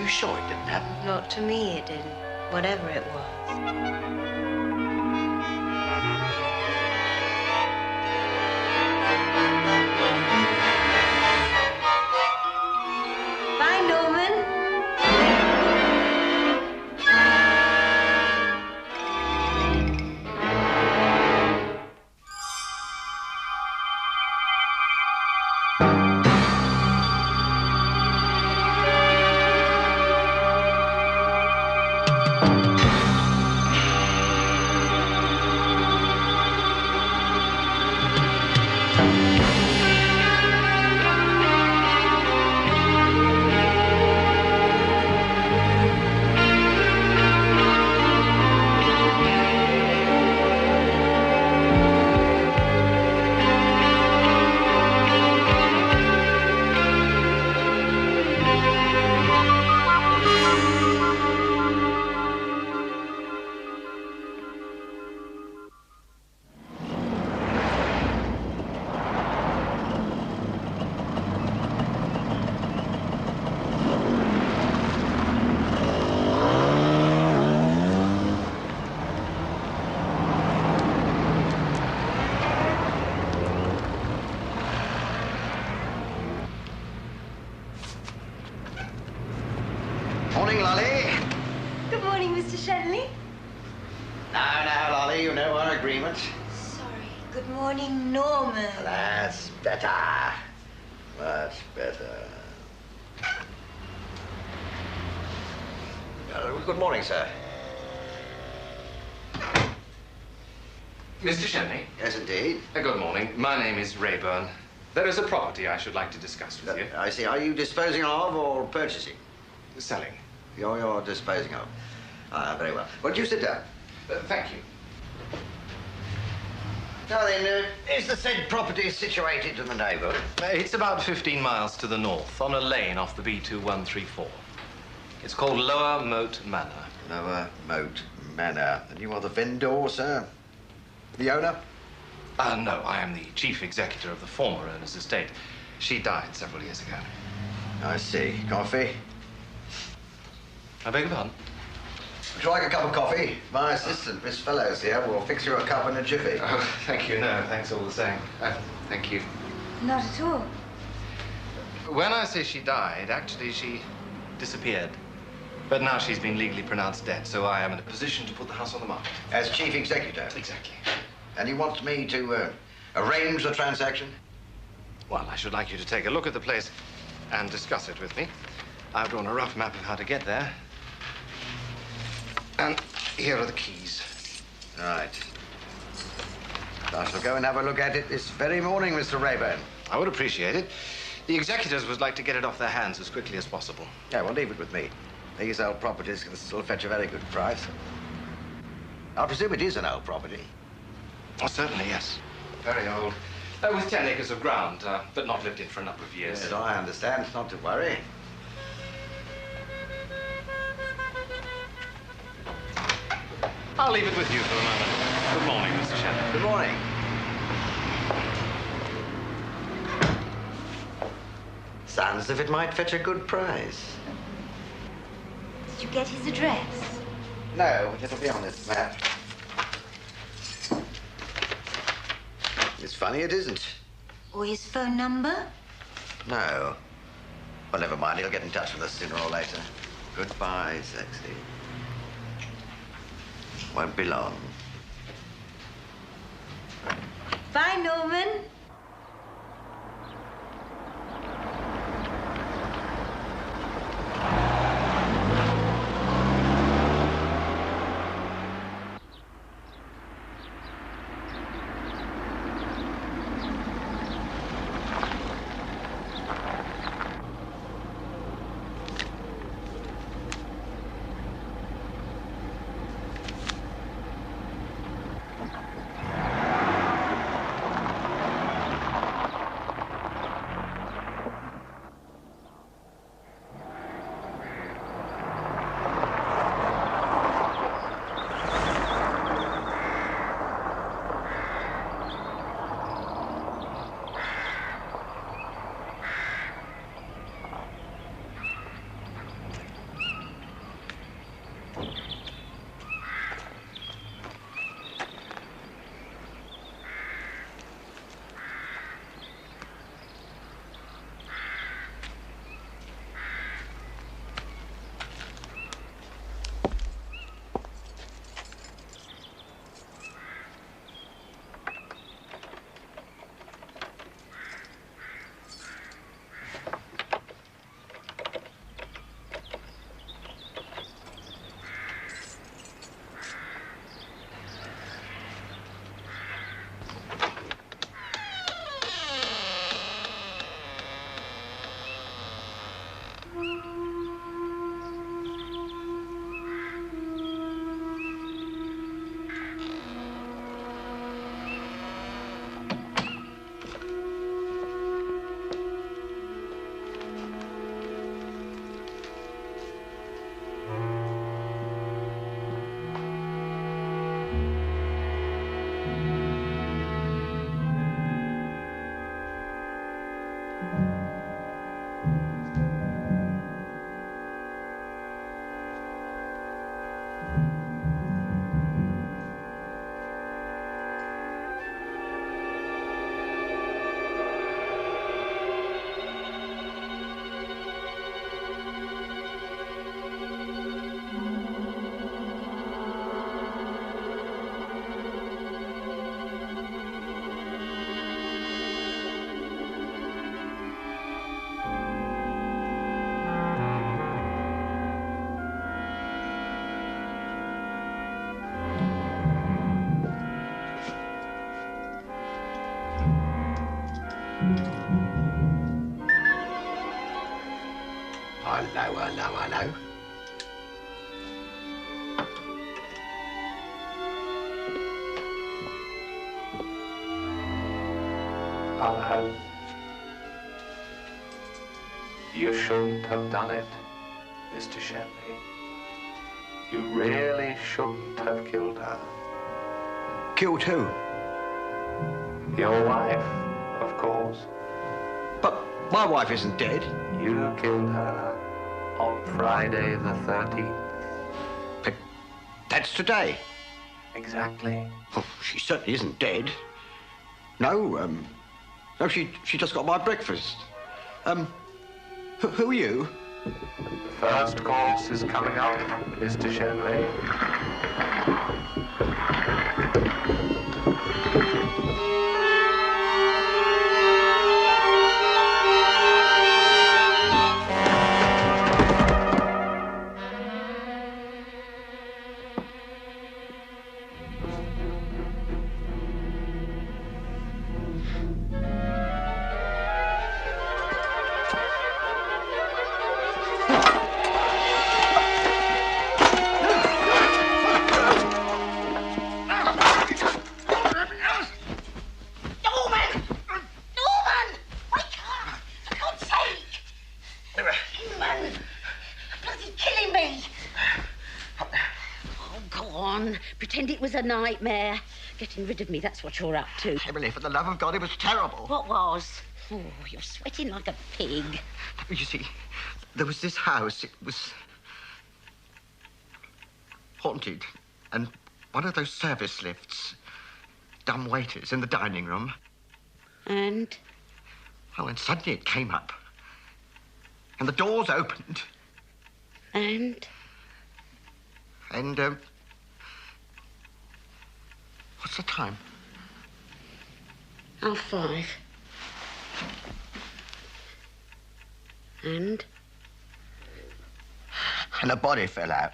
you sure it didn't happen? Not to me, it didn't. Whatever it was. Bye, Norman. Morning, Lolly. Good morning, Mr. Shenley. Now, Lolly, you know our agreement. Sorry. Good morning, Norman. That's better. Much better. Good morning, sir. Mr. Shenley? Yes, indeed. Good morning. My name is Rayburn. There is a property I should like to discuss with you. I see. Are you disposing of or purchasing? Selling. You're disposing of. Very well. Well, you sit down. Thank you. Now then, is the said property situated in the neighbourhood? It's about 15 miles to the north, on a lane off the B2134. It's called Lower Moat Manor. Lower Moat Manor. And you are the vendor, sir? The owner? No, I am the chief executor of the former owner's estate. She died several years ago. I see. Coffee? I beg your pardon? Would you like a cup of coffee? My assistant, Miss Fellows here, will fix you a cup in a jiffy. Oh, thank you. No, thanks all the same. Thank you. Not at all. When I say she died, actually she disappeared. But now she's been legally pronounced dead, so I am in a position to put the house on the market. As chief executor? Exactly. And you want me to arrange the transaction? Well, I should like you to take a look at the place and discuss it with me. I've drawn a rough map of how to get there. And here are the keys. Right. I shall go and have a look at it this very morning, Mr. Rayburn. I would appreciate it. The executors would like to get it off their hands as quickly as possible. Yeah, well, leave it with me. These old properties can still fetch a very good price. I presume it is an old property. Oh, certainly, yes. Very old. With 10 acres of ground, but not lived in for a number of years. Yes, I understand. Not to worry. I'll leave it with you for a moment. Good morning, Mr. Shannon. Good morning. Sounds as if it might fetch a good price. Did you get his address? No, but it'll be on this map. It's funny it isn't. Or his phone number? No. Well, never mind. He'll get in touch with us sooner or later. Goodbye, sexy. Won't be long. Bye, Norman. I know. Alan, you shouldn't have done it, Mr. Shenley. You really shouldn't have killed her. Killed who? Your wife, of course. But my wife isn't dead. You killed her on Friday the 13th. But that's today. Exactly. Oh, she certainly isn't dead. No, no, she just got my breakfast. Who are you? The first course is coming up, Mr. Shenley. Pretend it was a nightmare. Getting rid of me, that's what you're up to. Emily, for the love of God, it was terrible. What was? Oh, you're sweating like a pig. You see, there was this house. It was haunted. And one of those service lifts, dumb waiters in the dining room. And? Oh, and suddenly it came up. And the doors opened. And? And, what's the time? 5:30. And? And a body fell out.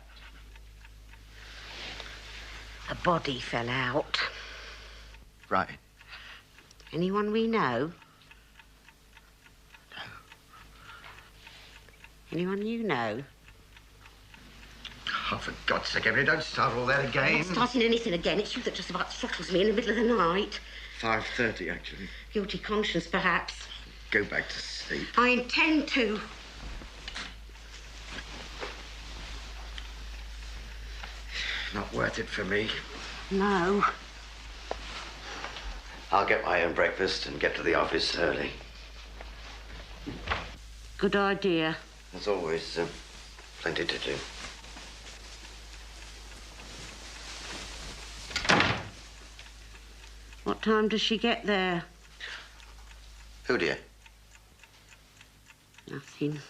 A body fell out. Right. Anyone we know? No. Anyone you know? Oh, for God's sake, Emily, don't start all that again. I'm not starting anything again. It's you that just about throttles me in the middle of the night. 5:30, actually. Guilty conscience, perhaps. Go back to sleep. I intend to. Not worth it for me. No. I'll get my own breakfast and get to the office early. Good idea. There's always plenty to do. What time does she get there? Who, dear? Nothing.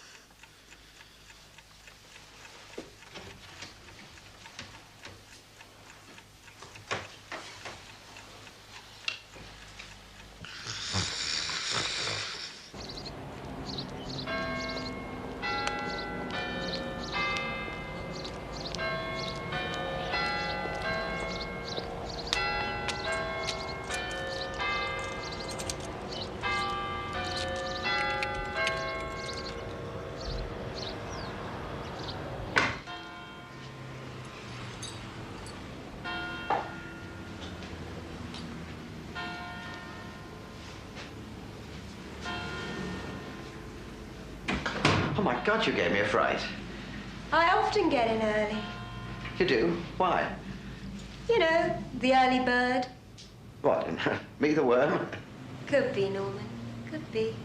Oh, my God, you gave me a fright. I often get in early. You do? Why? You know, the early bird. What, me the worm? Could be, Norman. Could be.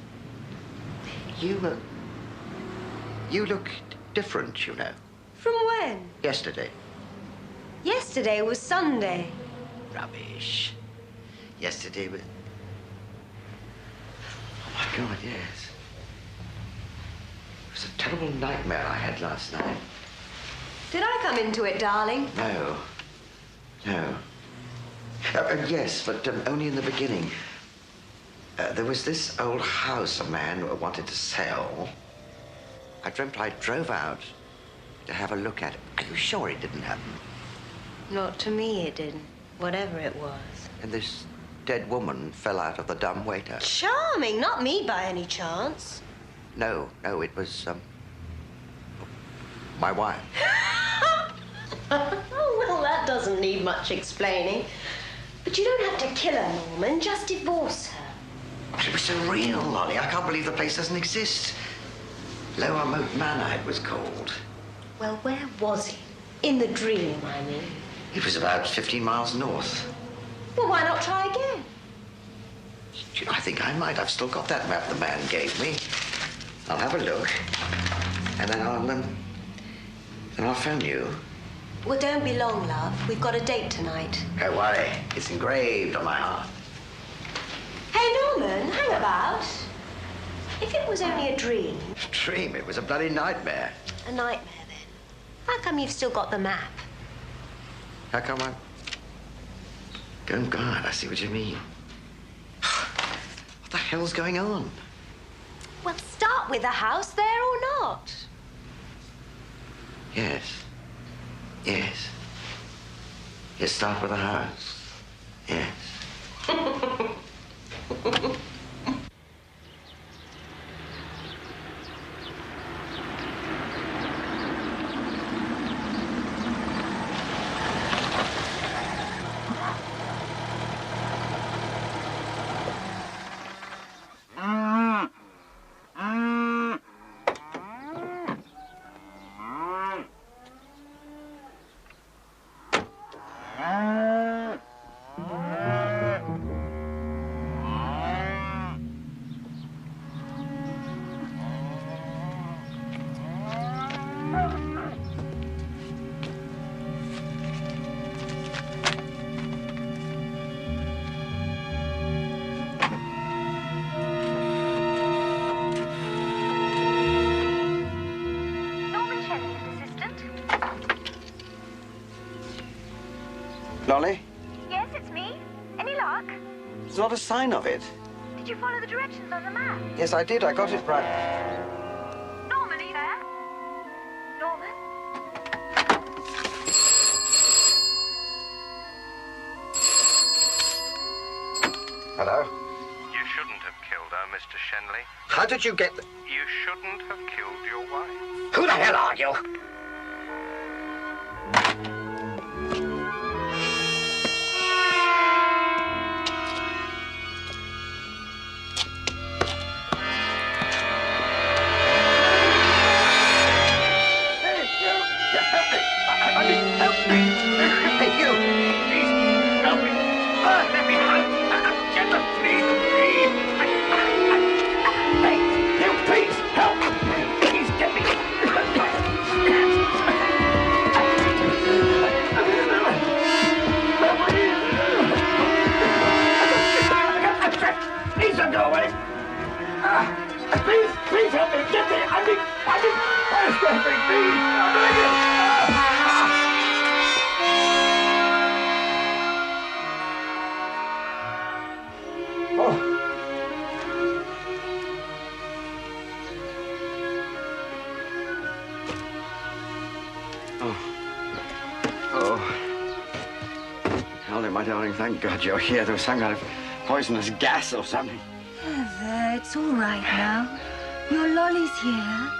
You look different, you know. From when? Yesterday. Yesterday was Sunday. Rubbish. Yesterday was... Oh, my God, yes. It was a terrible nightmare I had last night. Did I come into it, darling? No. No. Yes, but only in the beginning. There was this old house a man wanted to sell. I dreamt I drove out to have a look at it. Are you sure it didn't happen? Not to me, it didn't. Whatever it was. And this dead woman fell out of the dumb waiter. Charming. Not me by any chance. No, it was, My wife. Oh, well, that doesn't need much explaining. But you don't have to kill her, Norman. Just divorce her. It was surreal, Lolly. I can't believe the place doesn't exist. Lower Moat Manor, it was called. Well, where was it? In the dream, I mean. It was about 15 miles north. Well, why not try again? You know, I think I might. I've still got that map the man gave me. I'll have a look. And then I'll phone you. Well, don't be long, love. We've got a date tonight. Don't worry. It's engraved on my heart. Hey, Norman, hang about. If it was only a dream... Dream? It was a bloody nightmare. A nightmare, then. How come you've still got the map? How come I... Oh, God, I see what you mean. What the hell's going on? Well, start with the house there or not. Yes. Yes. You start with a house. Yes. Lolly? Yes, it's me. Any luck? There's not a sign of it. Did you follow the directions on the map? Yes, I did. I got it right. Norman, are you there? Norman? Hello? You shouldn't have killed her, Mr. Shenley. How did you get... You shouldn't have killed your wife. Who the hell are you? My darling, thank God you're here. There was some kind of poisonous gas or something. There, it's all right now. Your Lolly's here.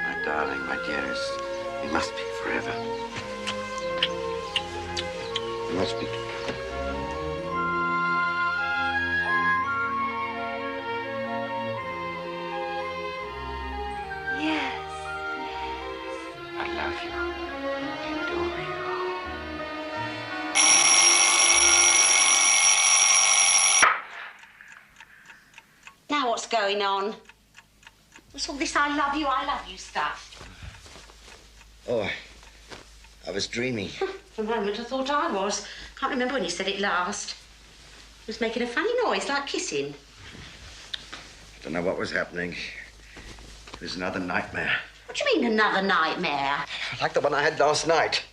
My darling, my dearest, it must be forever. It must be. Yes. I love you. I adore you. Now what's going on? What's all this I love you stuff? Oh, I was dreaming. For a moment I thought I was. Can't remember when you said it last. It was making a funny noise, like kissing. I don't know what was happening. It was another nightmare. What do you mean, another nightmare? Like the one I had last night.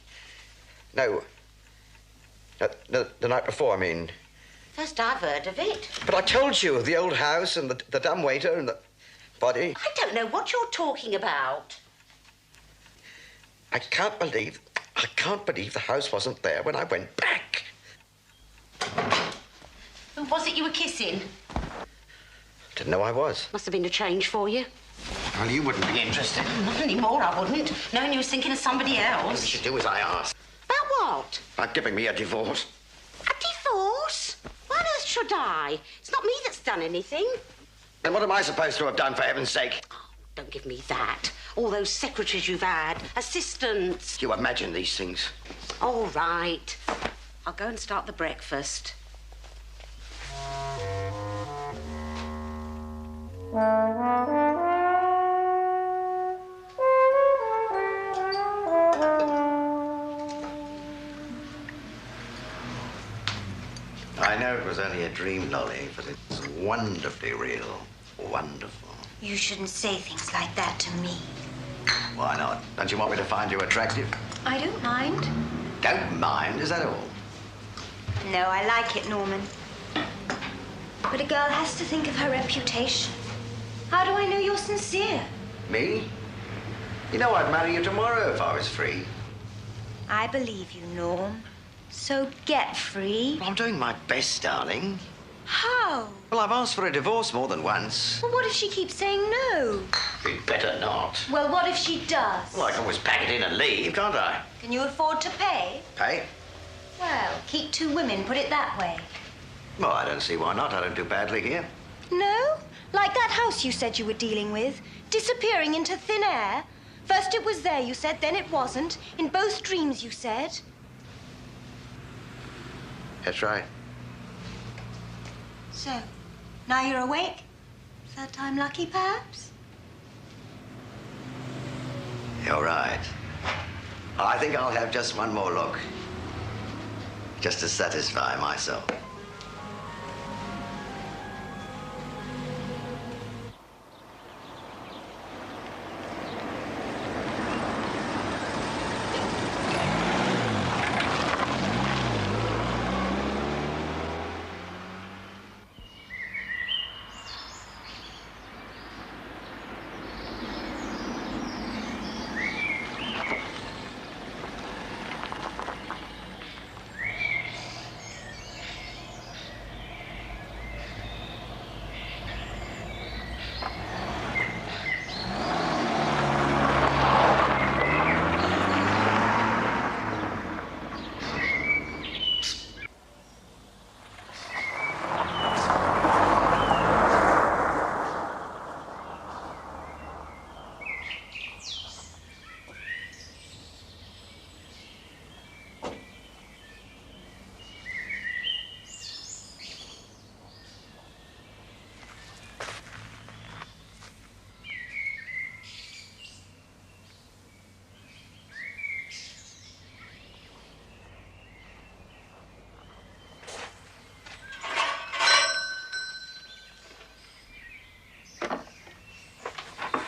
No. The night before, I mean. First I've heard of it. But I told you, the old house and the dumb waiter and the body. I don't know what you're talking about. I can't believe the house wasn't there when I went back. Who was it you were kissing? Didn't know I was. Must have been a change for you. Well, you wouldn't be interested. Not anymore, I wouldn't. Knowing you was thinking of somebody You else. should do as I asked. About what? About giving me a divorce. A divorce? Why on earth should I? It's not me that's done anything. Then what am I supposed to have done, for heaven's sake? Oh, don't give me that. All those secretaries you've had, assistants. You imagine these things. All right. I'll go and start the breakfast. I know it was only a dream, Lolly, but it's wonderfully real. Wonderful. You shouldn't say things like that to me. Why not? Don't you want me to find you attractive? I don't mind. Don't mind, is that all? No, I like it, Norman. But a girl has to think of her reputation. How do I know you're sincere? Me? You know I'd marry you tomorrow if I was free. I believe you, Norm. So get free. Well, I'm doing my best, darling. How? Well, I've asked for a divorce more than once. Well, what if she keeps saying no? You'd better not. Well, what if she does? Well, I can always pack it in and leave, can't I? Can you afford to pay? Pay? Well, keep two women, put it that way. Well, I don't see why not. I don't do badly here. No? Like that house you said you were dealing with? Disappearing into thin air? First it was there, you said, then it wasn't. In both dreams, you said. That's right. So, now you're awake? Third time lucky, perhaps? You're right. I think I'll have just one more look. Just to satisfy myself.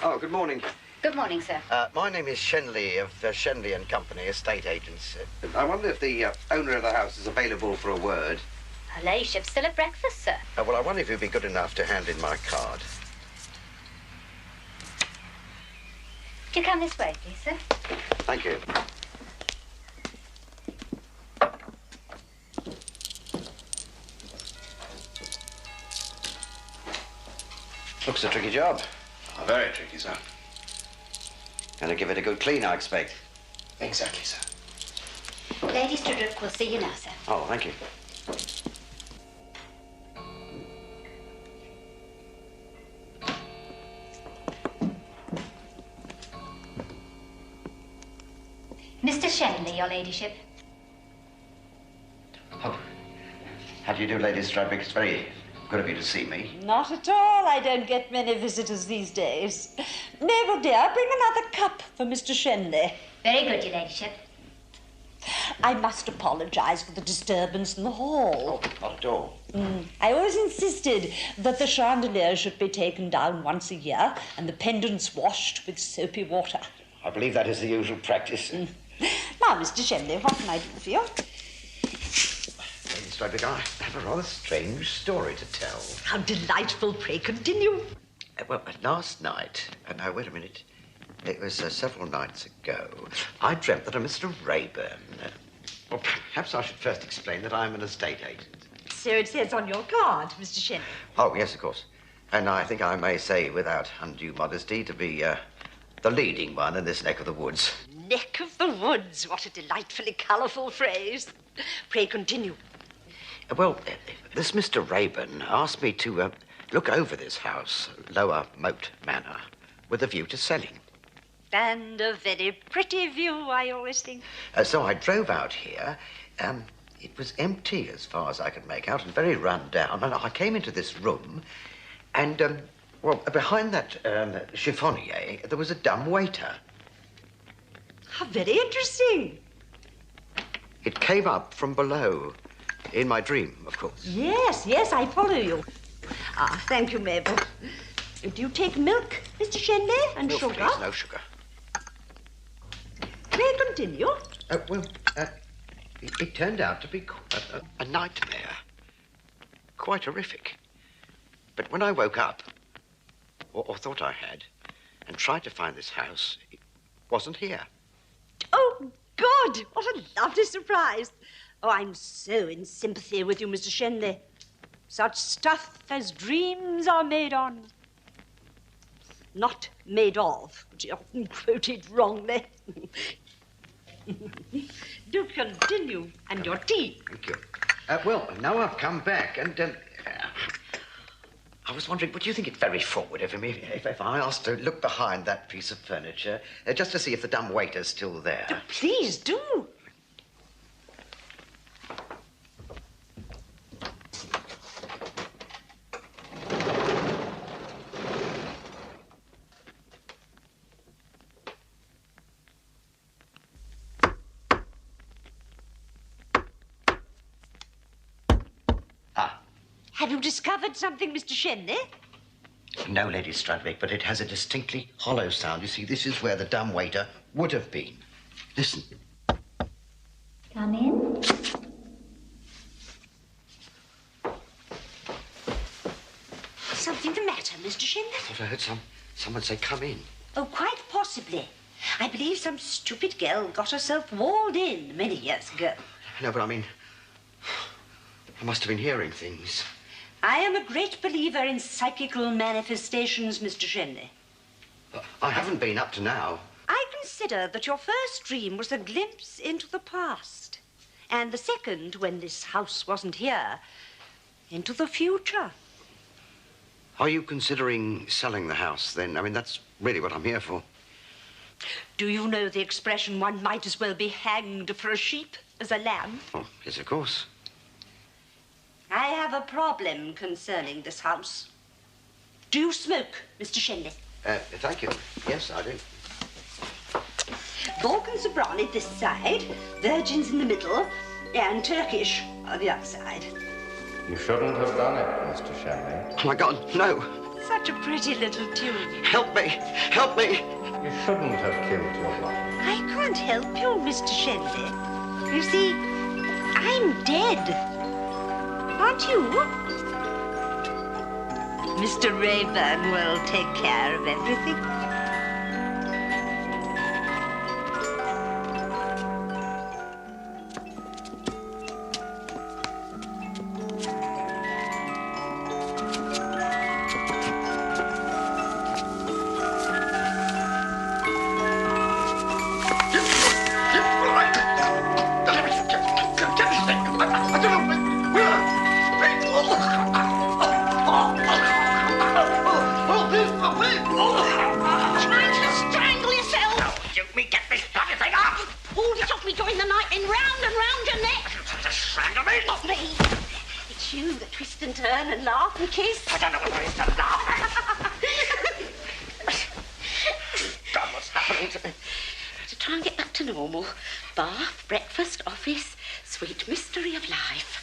Oh, good morning. Good morning, sir. My name is Shenley of Shenley and Company, estate agents. I wonder if the owner of the house is available for a word. Her ladyship's still at breakfast, sir. Well, I wonder if you'd be good enough to hand in my card. Do you come this way, please, sir? Thank you. Looks a tricky job. Oh, very tricky, sir. Gonna give it a good clean, I expect. Exactly, sir. Lady Strudrick will see you now, sir. Oh, thank you. Mr. Shenley, your ladyship. Oh, how do you do, Lady Strudwick? It's very good of you to see me. Not at all. I don't get many visitors these days. Mabel, dear, bring another cup for Mr. Shenley. Very good, your ladyship. I must apologize for the disturbance in the hall. Oh, not at all. I always insisted that the chandelier should be taken down once a year and the pendants washed with soapy water. I believe that is the usual practice. Now, Mr. Shenley, what can I do for you? Lady Strudwick, I have a rather strange story to tell. How delightful. Pray continue. Well, last night... no, wait a minute. it was several nights ago. I dreamt that a Mr. Rayburn... well, perhaps I should first explain that I'm an estate agent. So it says on your card, Mr. Shenley. Oh, yes, of course. And I think I may say, without undue modesty, to be the leading one in this neck of the woods. Neck of the woods. What a delightfully colourful phrase. Pray continue. Well, this Mr. Rayburn asked me to look over this house, Lower Moat Manor, with a view to selling. And a very pretty view, I always think. So I drove out here. It was empty as far as I could make out and very run down. And I came into this room and, well, behind that chiffonier, there was a dumb waiter. How very interesting. It came up from below, in my dream, of course. Yes, yes, I follow you. Ah, thank you, Mabel. Do you take milk, Mr. Shenley, and No, sugar? please, no sugar. May I continue? It turned out to be a nightmare. Quite horrific. But when I woke up, or thought I had, and tried to find this house, it wasn't here. Oh, good! What a lovely surprise. Oh, I'm so in sympathy with you, Mr. Shenley. Such stuff as dreams are made on. Not made of, which is often quoted wrongly. Do continue, and your tea. Thank you. Well, now I've come back, and I was wondering, would you think it very forward of me if I asked to look behind that piece of furniture, just to see if the dumb waiter's still there? Oh, please do. Have you discovered something, Mr. Shenley? No, Lady Strudwick, but it has a distinctly hollow sound. You see, this is where the dumb waiter would have been. Listen. Come in. Something the matter, Mr. Shenley? I thought I heard someone say, come in. Oh, quite possibly. I believe some stupid girl got herself walled in many years ago. No, but I mean, I must have been hearing things. I am a great believer in psychical manifestations, Mr. Shenley. I haven't been up to now. I consider that your first dream was a glimpse into the past, and the second, when this house wasn't here, into the future. Are you considering selling the house, then? I mean, that's really what I'm here for. Do you know the expression, one might as well be hanged for a sheep as a lamb? Oh, yes, of course. I have a problem concerning this house. Do you smoke, Mr. Shenley? Thank you. Yes, I do. Balkan Sobrani this side, Virgins in the middle, and Turkish on the other side. You shouldn't have done it, Mr. Shenley. Oh, my God, no. Such a pretty little tune. Help me! Help me! You shouldn't have killed your wife. I can't help you, Mr. Shenley. You see, I'm dead. Aren't you? Mr. Rayburn will take care of everything. Bath, breakfast, office, sweet mystery of life.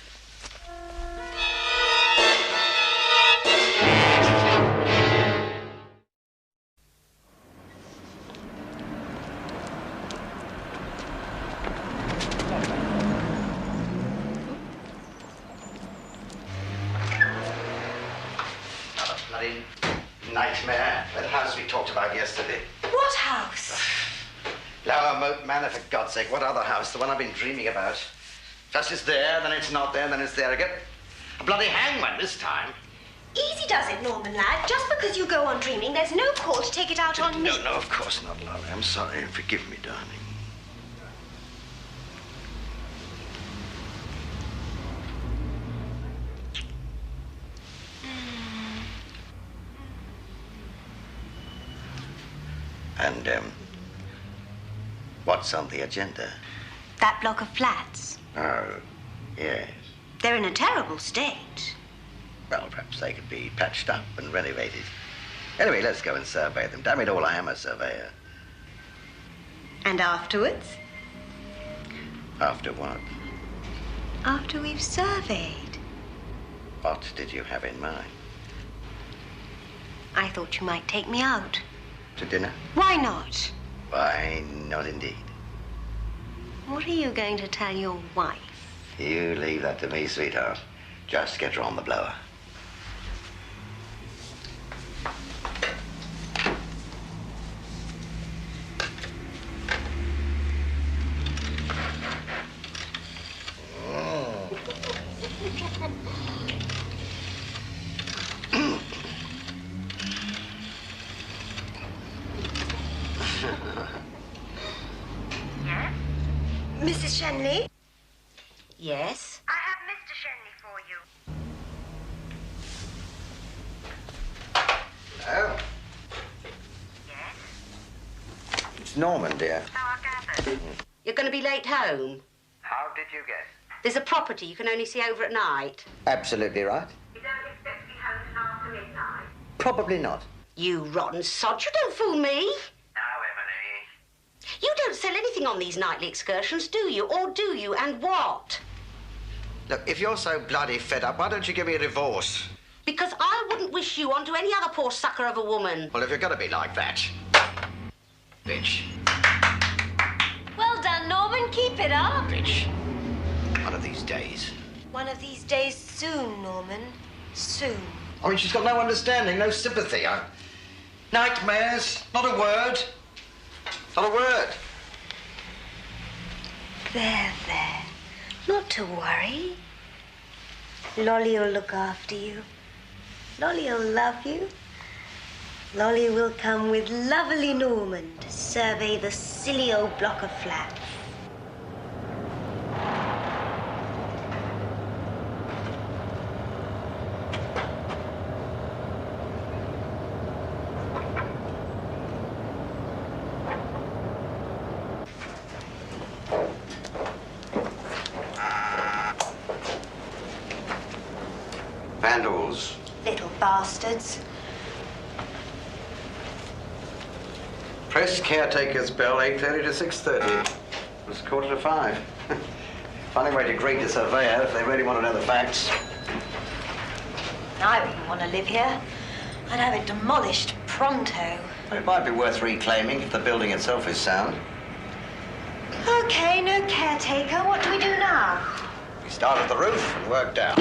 Another bloody nightmare. That house we talked about yesterday. What house? Moat Manor, for God's sake. What other house? The one I've been dreaming about. First it's there, then it's not there, then it's there again. A bloody hangman this time. Easy does it, Norman, lad. Just because you go on dreaming, there's no call to take it out on me. No, of course not, Laurie. I'm sorry. Forgive me, darling. And, what's on the agenda? That block of flats. Oh, yes. They're in a terrible state. Well, perhaps they could be patched up and renovated. Anyway, let's go and survey them. Damn it all, I am a surveyor. And afterwards? After what? After we've surveyed. What did you have in mind? I thought you might take me out. To dinner? Why not? Why not indeed. What are you going to tell your wife? You leave that to me, sweetheart. Just get her on the blower. Mrs. Shenley? Yes? I have Mr. Shenley for you. Hello? Yes? It's Norman, dear. So I gathered. You're going to be late home. How did you guess? There's a property you can only see over at night. Absolutely right. You don't expect to be home till after midnight? Probably not. You rotten sod, you don't fool me. Now, Emily. You don't sell anything on these nightly excursions, do you? Or do you? And what? Look, if you're so bloody fed up, why don't you give me a divorce? Because I wouldn't wish you onto any other poor sucker of a woman. Well, if you're going to be like that. Bitch. Well done, Norman. Keep it up. Bitch. One of these days. One of these days soon, Norman. Soon. I mean, she's got no understanding, no sympathy. Nightmares. Not a word. Not a word. There. Not to worry. Lolly will look after you. Lolly will love you. Lolly will come with lovely Norman to survey the silly old block of flats. Vandals. Little bastards. Press caretaker's bell, 8:30 to 6:30. It was 4:45. Funny way to greet a surveyor if they really want to know the facts. I wouldn't want to live here. I'd have it demolished pronto. It might be worth reclaiming if the building itself is sound. Okay, no caretaker. What do we do now? We start at the roof and work down.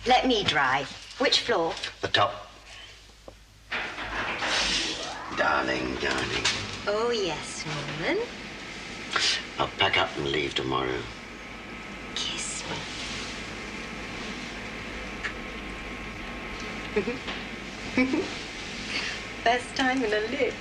Let me drive. Which floor? The top. Darling. Oh, yes, Norman. I'll pack up and leave tomorrow. Kiss me. First time in a lift.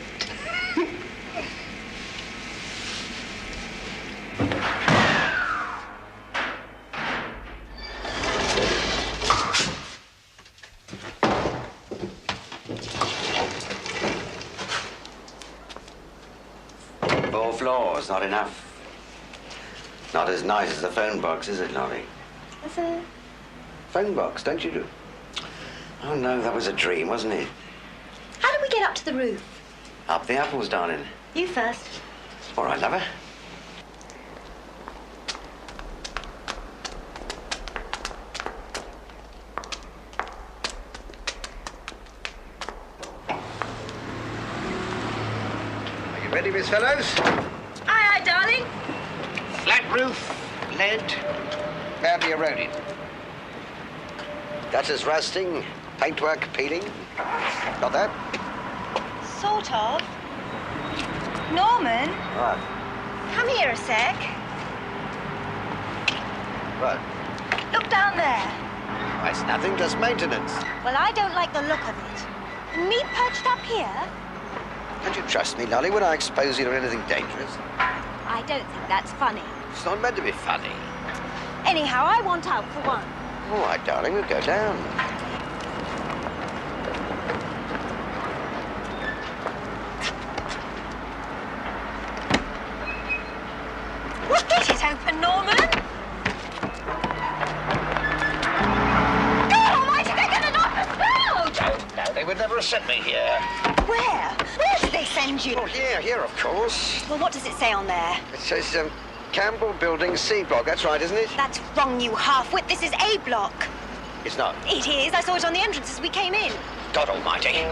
Floors, not enough. Not as nice as the phone box, is it, Lolly? What's a Phone box, don't you do? Oh, no, that was a dream, wasn't it? How do we get up to the roof? Up the apples, darling. You first. All right, lover. Are you ready, Miss Fellows? Aye, darling. Flat roof, lead, badly eroded. Gutters rusting, paintwork peeling. Got that? Sort of. Norman, What? come here a sec. What? Look down there. It's nothing, just maintenance. Well, I don't like the look of it. And me perched up here? Don't you trust me, Lolly, when I expose you to anything dangerous? I don't think that's funny. It's not meant to be funny. Anyhow, I want out for one. All right, darling, we'll go down. Get it open, Norman. God almighty, they're going to knock us down! No, they would never have sent me here. Where? Where did they send you? Oh, here, of course. Well, what does it say on there? It says, Campbell Building C Block. That's right, isn't it? That's wrong, you half-wit. This is A block. It's not. It is. I saw it on the entrance as we came in. God almighty.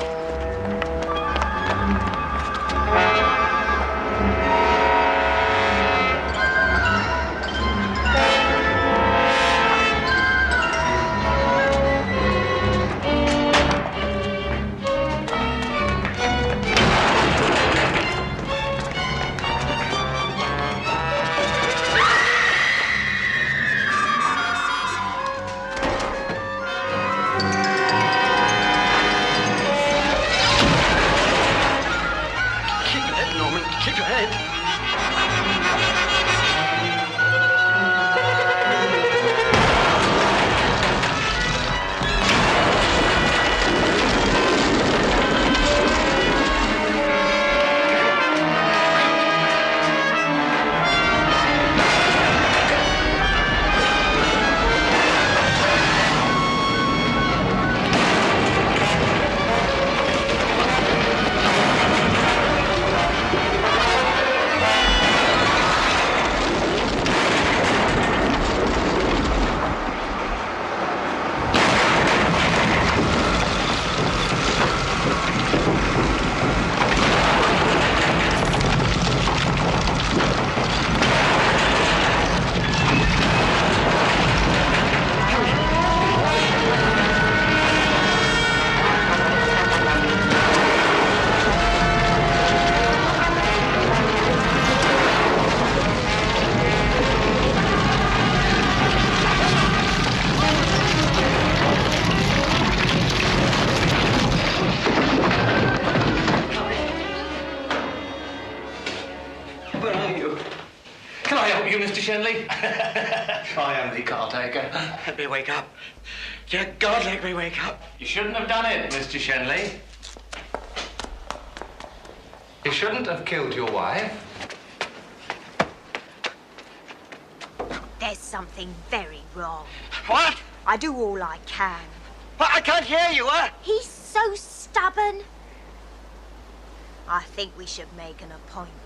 Shenley? I am the caretaker. Let me wake up. Dear God, let me wake up. You shouldn't have done it, Mr. Shenley. You shouldn't have killed your wife. There's something very wrong. What? I do all I can. What? I can't hear you, huh? He's so stubborn. I think we should make an appointment.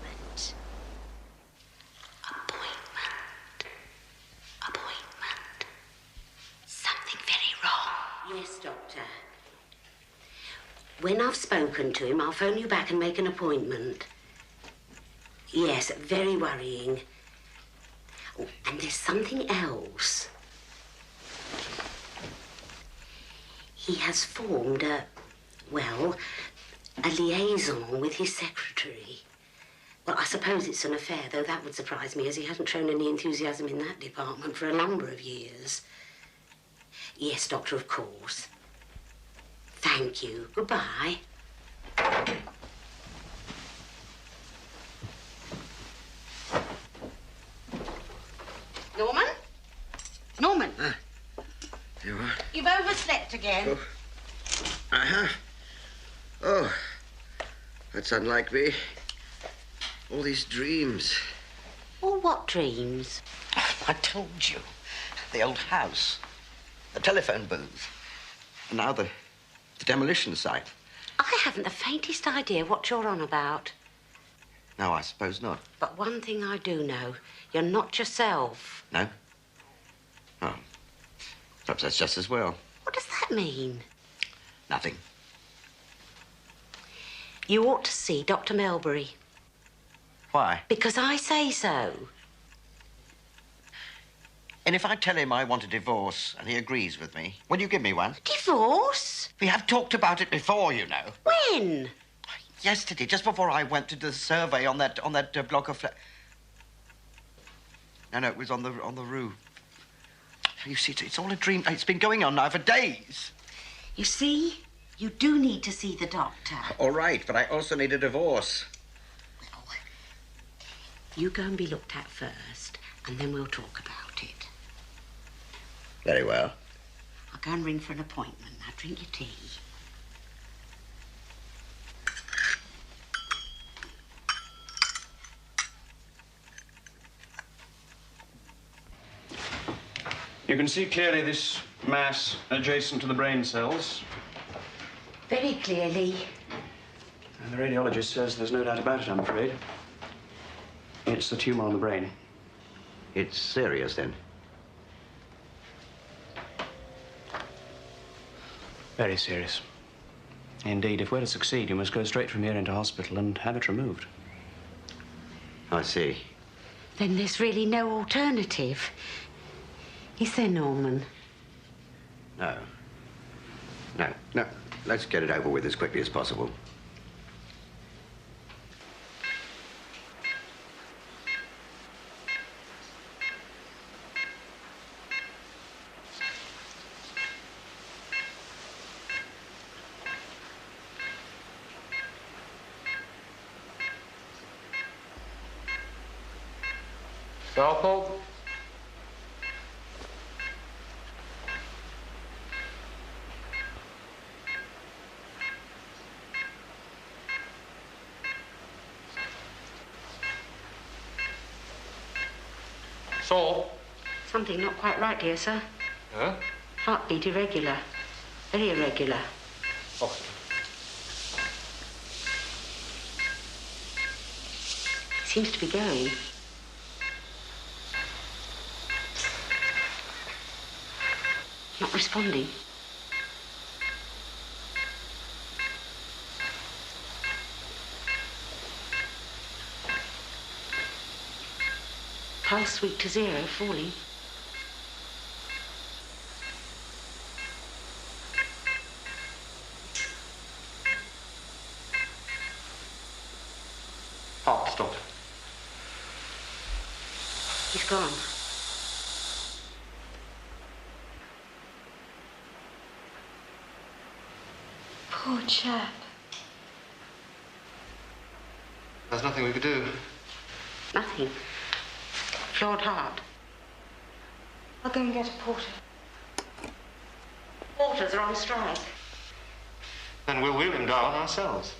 Something very wrong. Yes, Doctor. When I've spoken to him, I'll phone you back and make an appointment. Yes, very worrying. Oh, and there's something else. He has formed a liaison with his secretary. Well, I suppose it's an affair, though that would surprise me, as he hasn't shown any enthusiasm in that department for a number of years. Yes, Doctor, of course. Thank you. Goodbye. Norman? Norman? You are? You've overslept again. Oh. I have? Oh, that's unlike me. All these dreams. Well, what dreams? I told you. The old house. The telephone booth. And now the demolition site. I haven't the faintest idea what you're on about. No, I suppose not. But one thing I do know, you're not yourself. No? Oh. Perhaps that's just as well. What does that mean? Nothing. You ought to see Dr. Melbury. Why? Because I say so. And if I tell him I want a divorce and he agrees with me, will you give me one? Divorce? We have talked about it before, you know. When? Yesterday, just before I went to do the survey on that block of flat. No, it was on the roof. You see, it's all a dream. It's been going on now for days. You see, you do need to see the doctor. All right, but I also need a divorce. Well, you go and be looked at first, and then we'll talk about it. Very well. I'll go and ring for an appointment. Now drink your tea. You can see clearly this mass adjacent to the brain cells. Very clearly. And the radiologist says there's no doubt about it, I'm afraid. It's the tumor on the brain. It's serious, then? Very serious. Indeed, if we're to succeed, you must go straight from here into hospital and have it removed. I see. Then there's really no alternative. Is there, Norman? No. No. Let's get it over with as quickly as possible. Scalpel. Saw. Something not quite right here, sir. Huh? Heartbeat irregular. Very irregular. Oh. Seems to be going. Not responding. Pulse weak to 0, falling. Heart stopped. He's gone. Poor chap. There's nothing we could do. Nothing. Flawed heart. I'll go and get a porter. Porters are on strike. Then we'll wheel him down ourselves.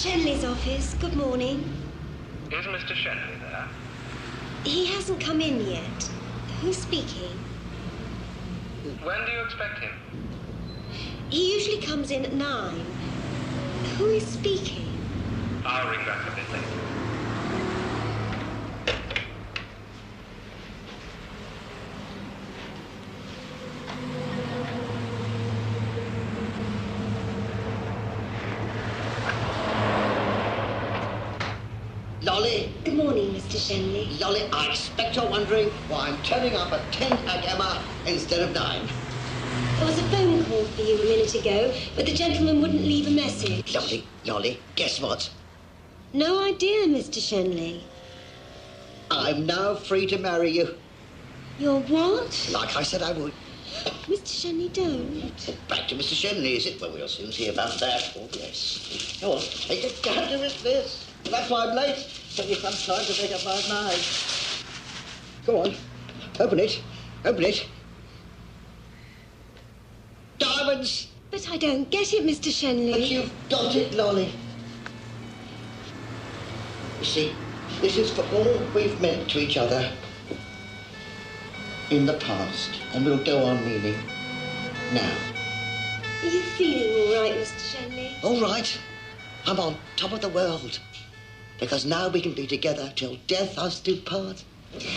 Shenley's office. Good morning. Is Mr. Shenley there? He hasn't come in yet. Who's speaking? When do you expect him? He usually comes in at 9. Who is speaking? I'll ring back a bit later. Lolly? Good morning, Mr. Shenley. Lolly, I expect you're wondering why I'm turning up at 10 a.m. instead of 9. There was a phone call for you a minute ago, but the gentleman wouldn't leave a message. Lolly, guess what? No idea, Mr. Shenley. I'm now free to marry you. You're what? Like I said I would. Mr. Shenley, don't. Back to Mr. Shenley, is it? Well, we'll soon see about that. Oh, yes. Go on, take it down to his fist. That's why I'm late. Give me some time to make up my mind. Go on. Open it. Open it. Diamonds! But I don't get it, Mr. Shenley. But you've got it, Lolly. You see, this is for all we've meant to each other in the past, and we'll go on meaning now. Are you feeling all right, Mr. Shenley? All right. I'm on top of the world. Because now we can be together till death us do part. Please,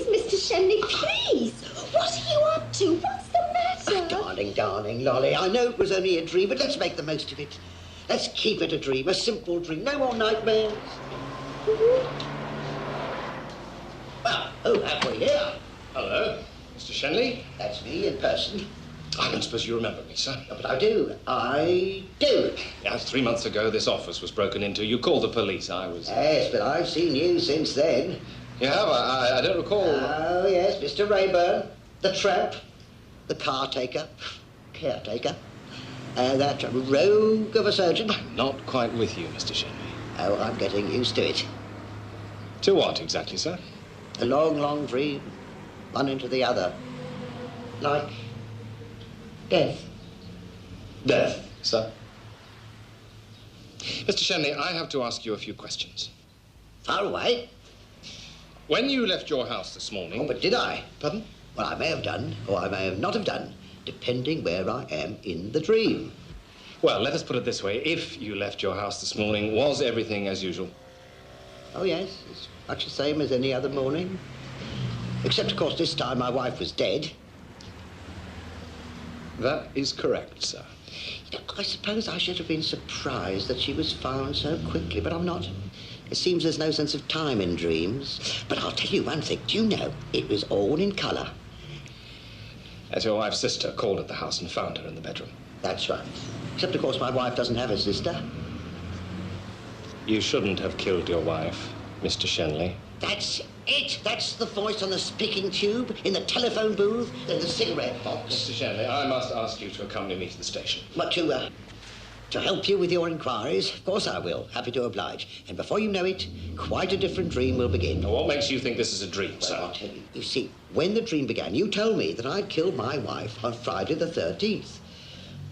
Mr. Shenley, please. What are you up to? What's the matter? Darling, Lolly, I know it was only a dream, but let's make the most of it. Let's keep it a dream, a simple dream. No more nightmares. Well, who have we here? Hello, Mr. Shenley. That's me in person. I don't suppose you remember me, sir. But I do. I do. Yes, 3 months ago, this office was broken into. You called the police. I was... Yes, but I've seen you since then. You have? I don't recall... Oh, yes, Mr. Rayburn, the tramp, the caretaker, that rogue of a surgeon. I'm not quite with you, Mr. Shenley. Oh, I'm getting used to it. To what exactly, sir? A long, long dream, one into the other. Like death. Death, sir? Mr. Shenley, I have to ask you a few questions. Far away. When you left your house this morning... Oh, but did I? Pardon? Well, I may have done, or I may have not have done, depending where I am in the dream. Well, let us put it this way. If you left your house this morning, was everything as usual? Oh, yes, it's much the same as any other morning. Except, of course, this time my wife was dead. That is correct, sir. I suppose I should have been surprised that she was found so quickly, but I'm not. It seems there's no sense of time in dreams. But I'll tell you one thing. Do you know, it was all in colour. As your wife's sister called at the house and found her in the bedroom. That's right. Except, of course, my wife doesn't have a sister. You shouldn't have killed your wife, Mr. Shenley. That's it. That's the voice on the speaking tube, in the telephone booth, in the cigarette box. Mr. Shenley, I must ask you to accompany me to the station. But to help you with your inquiries, of course I will. Happy to oblige. And before you know it, quite a different dream will begin. Now, what makes you think this is a dream, sir? I'll tell you. You see, when the dream began, you told me that I'd killed my wife on Friday the 13th.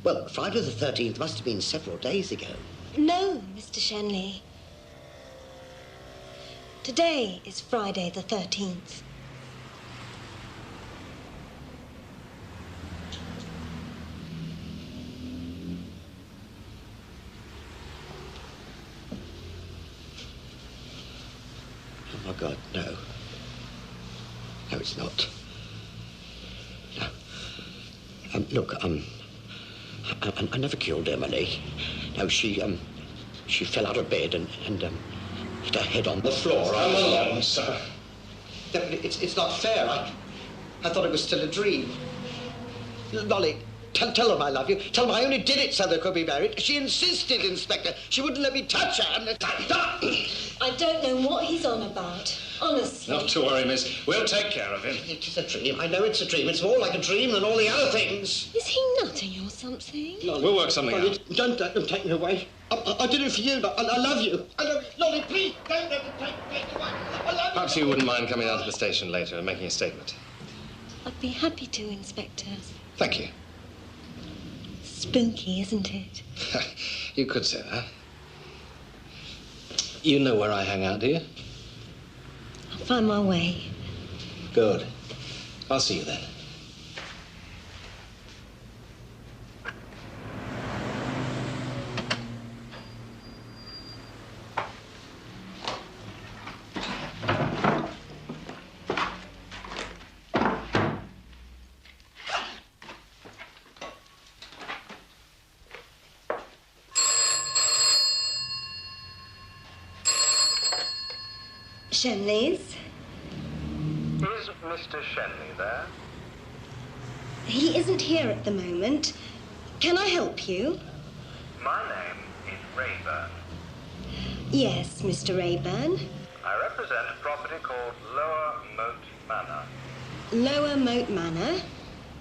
Well, Friday the 13th must have been several days ago. No, Mr. Shenley. Today is Friday the 13th. Oh, my God, no. No, it's not. No. Look, I never killed Emily. No, she fell out of bed and hit her head on the floor. I'm alone, sir. It's not fair. I thought it was still a dream. Lolly, tell them I love you. Tell them I only did it so they could be married. She insisted, Inspector. She wouldn't let me touch her. I don't know what he's on about, honestly. Not to worry, miss. We'll take care of him. It's a dream. I know it's a dream. It's more like a dream than all the other things. Is he nutting or something? Lolly, we'll work something out. Don't take me away. I did it for you. I love you. I love you. Lolly, please, don't let me take me away. I love you. Perhaps you wouldn't mind coming down to the station later and making a statement. I'd be happy to, Inspector. Thank you. Spooky, isn't it? You could say that. You know where I hang out, do you? I'll find my way. Good. I'll see you then. Shenley's? Is Mr. Shenley there? He isn't here at the moment. Can I help you? My name is Rayburn. Yes, Mr. Rayburn. I represent a property called Lower Moat Manor. Lower Moat Manor?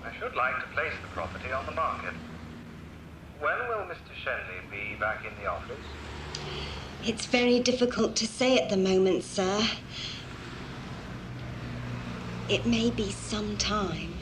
I should like to place the property on the market. When will Mr. Shenley be back in the office? It's very difficult to say at the moment, sir. It may be some time.